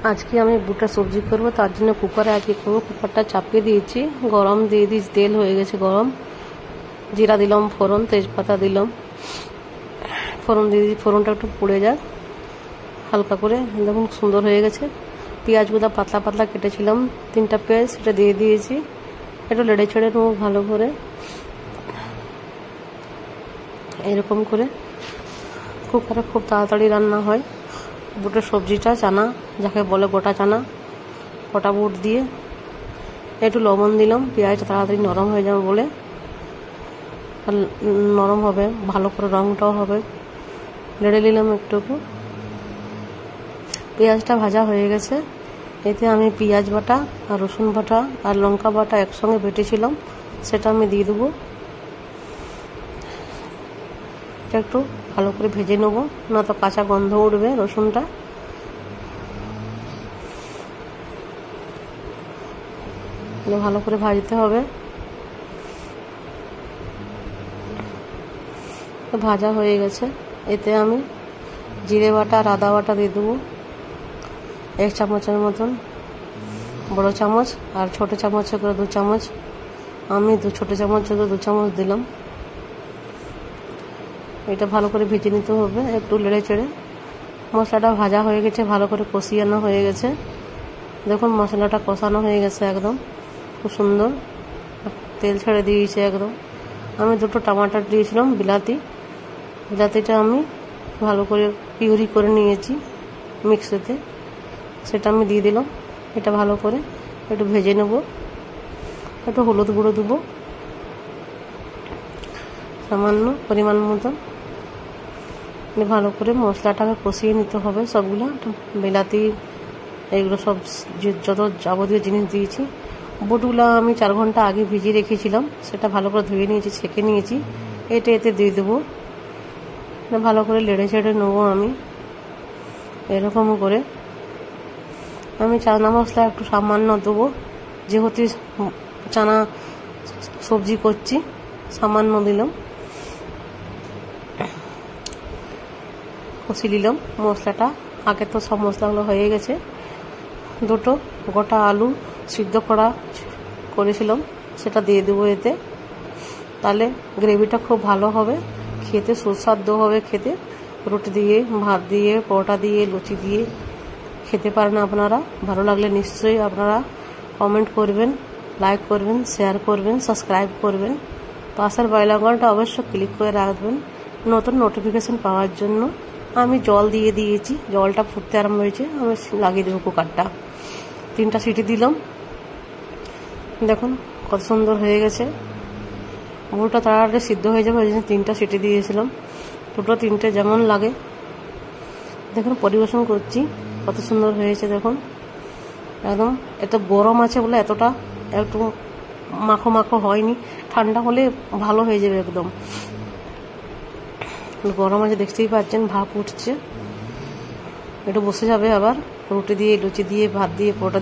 আজকে আমি বুটের সবজি করব, তার জন্য কুকারে আজকে করবো। কুকারটা চাপিয়ে দিয়েছি, গরম দিয়ে দিয়েছি, তেল হয়ে গেছে গরম। জিরা দিলাম, ফোড়ন, তেজপাতা দিলাম, ফোড়ন দিয়ে দিয়েছি। ফোড়নটা একটু পুড়ে যাক হালকা করে, দেখুন সুন্দর হয়ে গেছে। পেঁয়াজগুলো পাতলা পাতলা কেটেছিলাম, 3টা পেঁয়াজ, সেটা দিয়ে দিয়েছি। একটু লেড়ে ছেড়ে নেবো ভালো করে, এরকম করে। কুকারে খুব তাড়াতাড়ি রান্না হয় বুটের সবজিটা, চানা যাকে বলে গোটা চানা, গোটা বুট দিয়ে। একটু লবণ দিলাম, পেঁয়াজটা তাড়াতাড়ি নরম হয়ে যাবে বলে, নরম হবে ভালো করে, রঙটাও হবে। নেড়ে নিলাম একটু। পেঁয়াজটা ভাজা হয়ে গেছে। এতে আমি পেঁয়াজ বাটা আর রসুন বাটা আর লঙ্কা বাটা একসঙ্গে বেটেছিলাম, সেটা আমি দিয়ে দেবো। এটা একটু ভালো করে ভেজে নেবো, না তো কাঁচা গন্ধ উঠবে রসুনটা। ভালো করে ভাজতে হবে। ভাজা হয়ে গেছে। এতে আমি জিরে বাটা আর আদা বাটা দিয়ে দেবো 1 চামচের মতন, বড় চামচ, আর ছোটো চামচে করে 2 চামচ। আমি ছোটো চামচ 2 চামচ দিলাম। এটা ভালো করে ভেজে নিতে হবে, একটু লেড়ে চেড়ে। মশলাটা ভাজা হয়ে গেছে, ভালো করে কষিয়ানো হয়ে গেছে। দেখুন মশলাটা কষানো হয়ে গেছে একদম, খুব সুন্দর তেল ছেড়ে দিয়েছে একদম। আমি 2টো টমাটার দিয়েছিলাম, বিলাতিটা আমি ভালো করে পিউরি করে নিয়েছি মিক্সিতে, সেটা আমি দিয়ে দিলাম। এটা ভালো করে একটু ভেজে নেব। একটু হলুদ গুঁড়ো দেবো সামান্য পরিমাণ মতো। ভালো করে মশলাটাকে কষিয়ে নিতে হবে সবগুলো, বিলাতি এইগুলো সব যত যাবতীয় জিনিস দিয়েছি। বুটগুলো আমি 4 ঘন্টা আগে ভিজিয়ে রেখেছিলাম, সেটা ভালো করে ধুয়ে নিয়েছি, ছেঁকে নিয়েছি। এতে দিয়ে দেবো, ভালো করে লেড়ে ছেড়ে নেবো আমি। এরকম করে আমি চানা মশলা একটু সামান্য দেবো, যেহেতু চানা সবজি করছি, সামান্য দিলাম। কষি নিলাম মশলাটা। আগে তো সব মশলাগুলো হয়ে গেছে। 2টো গোটা আলু সিদ্ধ করেছিলাম, সেটা দিয়ে দেবো এতে। তাহলে গ্রেভিটা খুব ভালো হবে খেতে, সুস্বাদু হবে খেতে। রুটি দিয়ে, ভাত দিয়ে, পরোটা দিয়ে, লুচি দিয়ে খেতে পারেন আপনারা। ভালো লাগলে নিশ্চয়ই আপনারা কমেন্ট করবেন, লাইক করবেন, শেয়ার করবেন, সাবস্ক্রাইব করবেন। পাশের বেল আইকনটা অবশ্যই ক্লিক করে রাখবেন নতুন নোটিফিকেশন পাওয়ার জন্য। আমি জল দিয়ে দিয়েছি, জলটা ফুটতে আরম্ভ হয়েছে, আমি লাগিয়ে দেবো কুকারটা। 3টা সিটি দিলাম। দেখুন কত সুন্দর হয়ে গেছে। বুটটা তাড়াতাড়ি সিদ্ধ হয়ে যাবে, ওই জন্য 3টা সিটি দিয়েছিলাম। 2-3টে যেমন লাগে। দেখুন পরিবেশন করছি, কত সুন্দর হয়েছে দেখুন। একদম এত গরম আছে বলে এতটা একটু মাখো মাখো হয়নি, ঠান্ডা হলে ভালো হয়ে যাবে একদম। গরম আছে দেখতেই পাচ্ছেন, ভাপ উঠছে। একটু বসে যাবে আবার রুটি দিয়ে, লুচি দিয়ে, ভাত দিয়ে, পরোটা